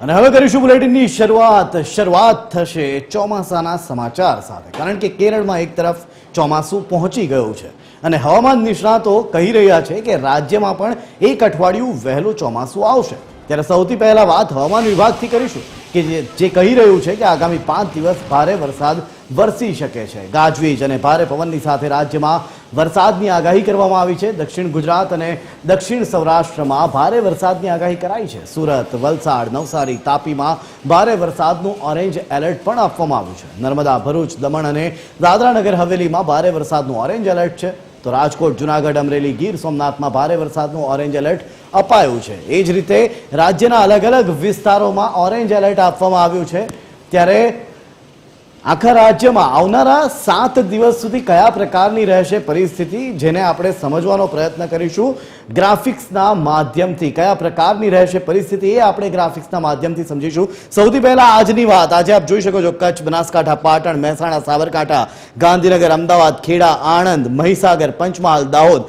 અને હવે કરીશું બુલેટિનની શરૂઆત થશે ચોમાસાના સમાચાર સાથે, કારણ કે કેરળમાં એક તરફ ચોમાસું પહોંચી ગયું છે અને હવામાન નિષ્ણાતો કહી રહ્યા છે કે રાજ્યમાં પણ એક અઠવાડિયું વહેલું ચોમાસું આવશે। ત્યારે સૌથી પહેલા વાત હવામાન વિભાગથી કરીશું કે જે કહી રહ્યું છે કે આગામી 5 દિવસ ભારે વરસાદ વરસી શકે છે। ગાજવીજ અને ભારે પવનની સાથે રાજ્યમાં વરસાદની આગાહી કરવામાં આવી છે। દક્ષિણ ગુજરાત અને દક્ષિણ સૌરાષ્ટ્રમાં ભારે વરસાદની આગાહી કરાઈ છે। સુરત, વલસાડ, નવસારી, તાપીમાં ભારે વરસાદનું ઓરેન્જ એલર્ટ પણ આપવામાં આવ્યું છે। નર્મદા, ભરૂચ, દમણ અને દાદરા નગર હવેલીમાં ભારે વરસાદનું ઓરેન્જ એલર્ટ છે। તો રાજકોટ, જૂનાગઢ, અમરેલી, ગીર સોમનાથમાં ભારે વરસાદનું ઓરેન્જ એલર્ટ અપાયું છે। એ જ રીતે રાજ્યના અલગ અલગ વિસ્તારોમાં ઓરેન્જ એલર્ટ આપવામાં આવ્યું છે। ત્યારે આખા રાજ્યમાં આવનારા 7 દિવસ સુધી કયા પ્રકારની રહેશે પરિસ્થિતિ, જેને આપણે સમજવાનો પ્રયત્ન કરીશું ગ્રાફિક્સના માધ્યમથી। કયા પ્રકારની રહેશે પરિસ્થિતિ એ આપણે ગ્રાફિક્સના માધ્યમથી સમજીશું। સૌથી પહેલા આજની વાત, આજે આપ જોઈ શકો છો કચ્છ, બનાસકાંઠા, પાટણ, મહેસાણા, સાબરકાંઠા, ગાંધીનગર, અમદાવાદ, ખેડા, આણંદ, મહીસાગર, પંચમહાલ, દાહોદ,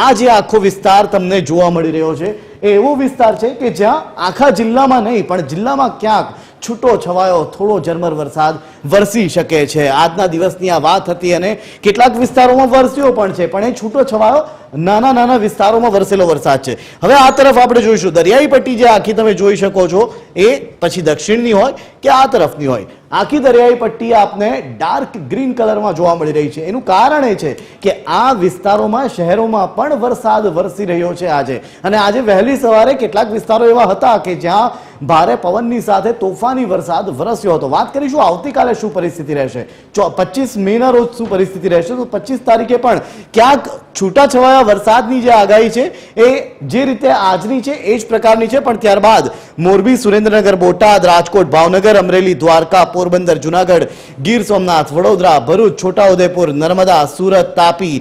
આ જે આખો વિસ્તાર તમને જોવા મળી રહ્યો છે એ એવો વિસ્તાર છે કે જ્યાં આખા જિલ્લામાં નહીં પણ જિલ્લામાં ક્યાંક છૂટો છવાયો થોડો ઝરમર વરસાદ વરસી શકે છે। આજના દિવસની આ વાત હતી અને કેટલાક વિસ્તારોમાં વરસ્યો પણ છે, પણ એ છૂટો છવાયો નાના વિસ્તારોમાં વરસેલો વરસાદ છે। હવે આ તરફ આપણે જોઈશું દરિયાઈ પટ્ટી જે આખી તમે જોઈ શકો છો એ પછી દક્ષિણની હોય કે આ તરફની હોય, આખી દરિયાઈ પટ્ટી આપને ડાર્ક ગ્રીન કલરમાં જોવા મળી રહી છે। એનું કારણ એ છે કે આ વિસ્તારોમાં શહેરોમાં પણ વરસાદ વરસી રહ્યો છે આજે, અને આજે વહેલી સવારે કેટલાક વિસ્તારો એવા હતા કે જ્યાં ભારે પવનની સાથે તોફાની વરસાદ વરસ્યો હતો। વાત કરીશું આવતીકાલે શું પરિસ્થિતિ રહેશે, 25 મેના રોજ શું પરિસ્થિતિ રહેશે। તો 25 તારીખે પણ ક્યાંક છૂટાછવાયા વરસાદની જે આગાહી છે એ જે રીતે આજની છે એ જ પ્રકારની છે, પણ ત્યારબાદ મોરબી, સુરેન્દ્રનગર, બોટાદ, રાજકોટ, ભાવનગર, અમરેલી, દ્વારકા, પોરબંદર, જૂનાગઢ, ગીર સોમનાથ, વડોદરા, ભરૂચ, છોટાઉદેપુર, નર્મદા, સુરત, તાપી,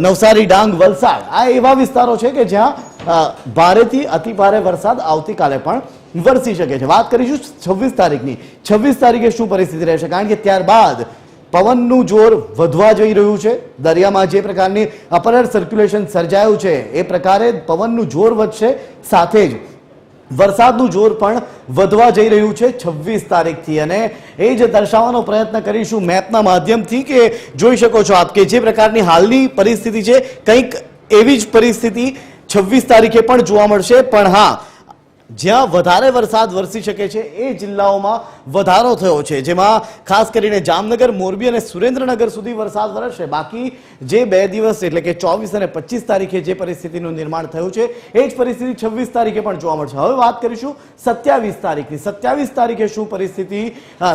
નવસારી, ડાંગ, વલસાડ આ એવા વિસ્તારો છે કે જ્યાં ભારેથી અતિ ભારે વરસાદ આવતીકાલે પણ વરસી શકે છે। વાત કરીશું 26 તારીખની। 26 તારીખે શું પરિસ્થિતિ રહેશે, કારણ કે ત્યારબાદ પવનનું જોર વધવા જઈ રહ્યું છે। દરિયામાં જે પ્રકારની અપર સર્ક્યુલેશન સર્જાયું છે એ પ્રકારે પવનનું જોર વધશે, સાથે જ વરસાદનું જોર પણ વધવા જઈ રહ્યું છે 26 તારીખથી, અને એ જ દર્શાવવાનો પ્રયત્ન કરીશું મેપના માધ્યમથી કે જોઈ શકો છો આપ કે જે પ્રકારની હાલની પરિસ્થિતિ છે કંઈક એવી જ પરિસ્થિતિ 26 તારીખે પણ જોવા મળશે। પણ હા, જ્યાં વધારે વરસાદ વરસી શકે છે એ જિલ્લાઓમાં વધારો થયો છે, જેમાં ખાસ કરીને જામનગર, મોરબી અને સુરેન્દ્રનગર સુધી વરસાદ વરસશે। બાકી જે 2 દિવસ એટલે કે 24 અને 25 તારીખે જે પરિસ્થિતિનું નિર્માણ થયું છે એ જ પરિસ્થિતિ 26 તારીખે પણ જોવા મળશે। હવે વાત કરીશું 27 તારીખની। 27 તારીખે શું પરિસ્થિતિ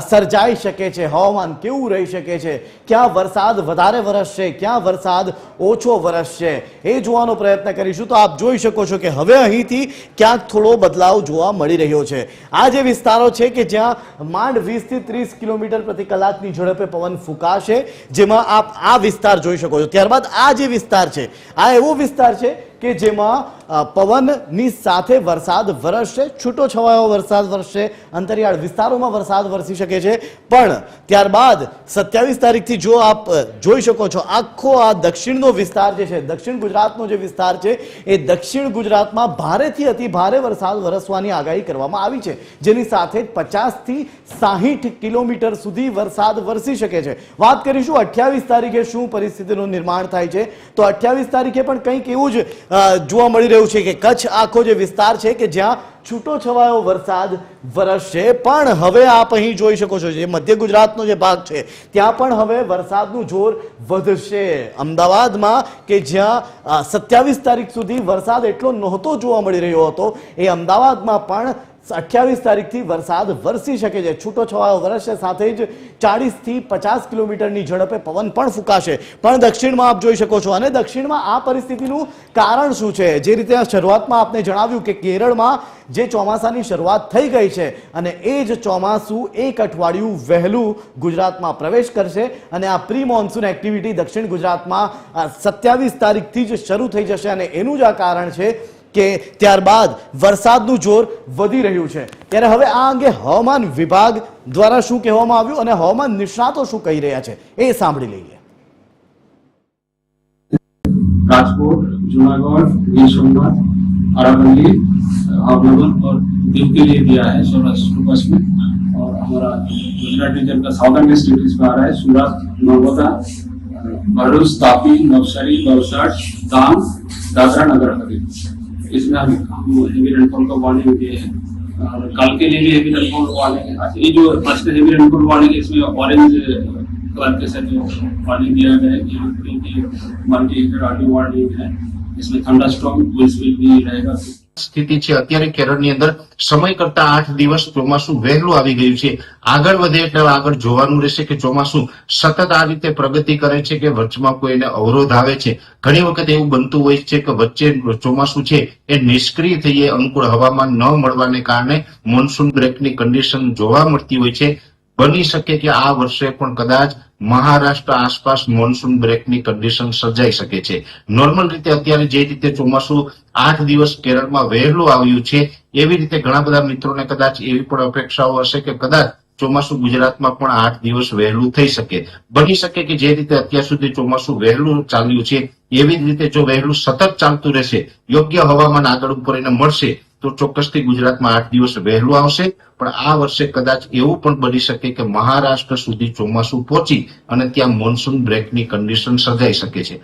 સર્જાઈ શકે છે, હવામાન કેવું રહી શકે છે, ક્યાં વરસાદ વધારે વરસશે, ક્યાં વરસાદ ઓછો વરસશે એ જોવાનો પ્રયત્ન કરીશું। તો આપ જોઈ શકો છો કે હવે અહીંથી ક્યાંક થોડો બદલાવ જોવા મળી રહ્યો છે। આ જે વિસ્તારો છે કે જ્યાં માંડ 20 થી 30 કિલોમીટર પ્રતિ કલાકની ઝડપે પવન ફૂંકાશે, જેમાં આપ આ વિસ્તાર જોઈ શકો છો। ત્યારબાદ આ જે વિસ્તાર છે આ એવો વિસ્તાર છે કે જેમાં પવનની સાથે વરસાદ વરસશે, છૂટો છવાયો વરસાદ વરસશે, અંતરિયાળ વિસ્તારોમાં વરસાદ વરસી શકે છે। પણ ત્યારબાદ 27 તારીખથી જો આપ જોઈ શકો છો આખો આ દક્ષિણનો વિસ્તાર જે છે, દક્ષિણ ગુજરાતનો જે વિસ્તાર છે એ દક્ષિણ ગુજરાતમાં ભારેથી અતિ ભારે વરસાદ વરસવાની આગાહી કરવામાં આવી છે, જેની સાથે 50 થી 60 કિલોમીટર સુધી વરસાદ વરસી શકે છે। વાત કરીશું 28 તારીખે શું પરિસ્થિતિનું નિર્માણ થાય છે। તો 28 તારીખે પણ કંઈક એવું જ જોવા મળી રહ્યું છે કે કચ્છ આખો જે વિસ્તાર છે કે જ્યાં છૂટો છવાયો વરસાદ વરસશે। પણ હવે આપ અહીં જોઈ શકો છો જે મધ્ય ગુજરાતનો જે ભાગ છે ત્યાં પણ હવે વરસાદનું જોર વધશે। અમદાવાદમાં કે જ્યાં 27 તારીખ સુધી વરસાદ એટલો નહોતો જોવા મળી રહ્યો હતો, એ અમદાવાદમાં પણ 28 તારીખથી વરસાદ વરસી શકે છે, છૂટો છવાયો વરસશે, સાથે જ 40 થી 50 કિલોમીટરની ઝડપે પવન પણ ફૂંકાશે। પણ દક્ષિણમાં આપ જોઈ શકો છો, અને દક્ષિણમાં આ પરિસ્થિતિનું કારણ શું છે, જે રીતે શરૂઆતમાં આપને જણાવ્યું કે કેરળમાં જે ચોમાસાની શરૂઆત થઈ ગઈ છે અને એ જ ચોમાસું એક અઠવાડિયું વહેલું ગુજરાતમાં પ્રવેશ કરશે, અને આ પ્રી મોન્સૂન એક્ટિવિટી દક્ષિણ ગુજરાતમાં 27 તારીખથી જ શરૂ થઈ જશે, અને એનું જ આ કારણ છે કે ત્યારબાદ વરસાદનું જોર વધી રહ્યું છે। ત્યારે હવે આ અંગે હવામાન વિભાગ દ્વારા શું કહેવામાં આવ્યું અને હવામાન નિષ્ણાતો શું કહી રહ્યા છે એ સાંભળી લઈએ। રાજકોટ, જૂનાગઢ, ગીર સોમનાથ, अरावली, भावनगर और दीव के लिए दिया है सौराष्ट्र पश्चिम में। और हमारा गुजरात रीजन का साउदर्न डिस्ट्रिक्ट इसमें आ रहा है, सूरत, नर्मदा, भरूच, तापी, नवसारी, वलसाड, डांग, दादरा नगर हवेली। इसमें हम हेवी रेनफॉल का वार्निंग दिए हैं। और कल के लिए भी हेवी रेनफॉल वार्निंग है। ये जो फर्स्ट हेवी रेनफॉल वार्निंग है, इसमें ऑरेंज कलर के साथ जो वार्निंग दिया गया है कि मल्टी राडी वार्निंग है। इसमें थंडरस्टॉर्म विंड्स भी रहेगा। સ્થિતિ છે અત્યારે કેરળની અંદર સમય કરતા 8 દિવસ ચોમાસું વહેલું આવી ગયું છે. આગળ વધે એટલે આગળ જોવાનું રહેશે કે ચોમાસું સતત આ રીતે પ્રગતિ કરે છે કે વચમાં કોઈને અવરોધ આવે છે. ઘણી વખત એવું બનતું હોય છે કે વચ્ચે ચોમાસું છે એ નિષ્ક્રિય થઈએ, અનુકૂળ હવામાન ન મળવાને કારણે મોન્સૂન બ્રેકની કન્ડિશન જોવા મળતી હોય છે. બની શકે કે આ વર્ષે પણ કદાચ મહારાષ્ટ્ર આસપાસ મોન્સૂન બ્રેકની કન્ડિશન સર્જાઈ શકે છે. નોર્મલ રીતે અત્યારે જે રીતે ચોમાસું 8 દિવસ કેરળમાં વહેલું આવ્યું છે, એવી રીતે ઘણા બધા મિત્રોને કદાચ એવી પણ અપેક્ષાઓ હશે કે કદાચ ચોમાસું ગુજરાતમાં પણ 8 દિવસ વહેલું થઈ શકે. બની શકે કે જે રીતે અત્યાર સુધી ચોમાસું વહેલું ચાલ્યું છે એવી જ રીતે જો વહેલું સતત ચાલતું રહેશે, યોગ્ય હવામાન આગળ ઉપર એને મળશે તો ચોક્કસથી ગુજરાતમાં 8 દિવસ વહેલું આવશે. પણ આ વર્ષે કદાચ એવું પણ બની શકે કે મહારાષ્ટ્ર સુધી ચોમાસું પહોંચી અને ત્યાં મોન્સૂન બ્રેકની કન્ડિશન સર્જાઈ શકે છે.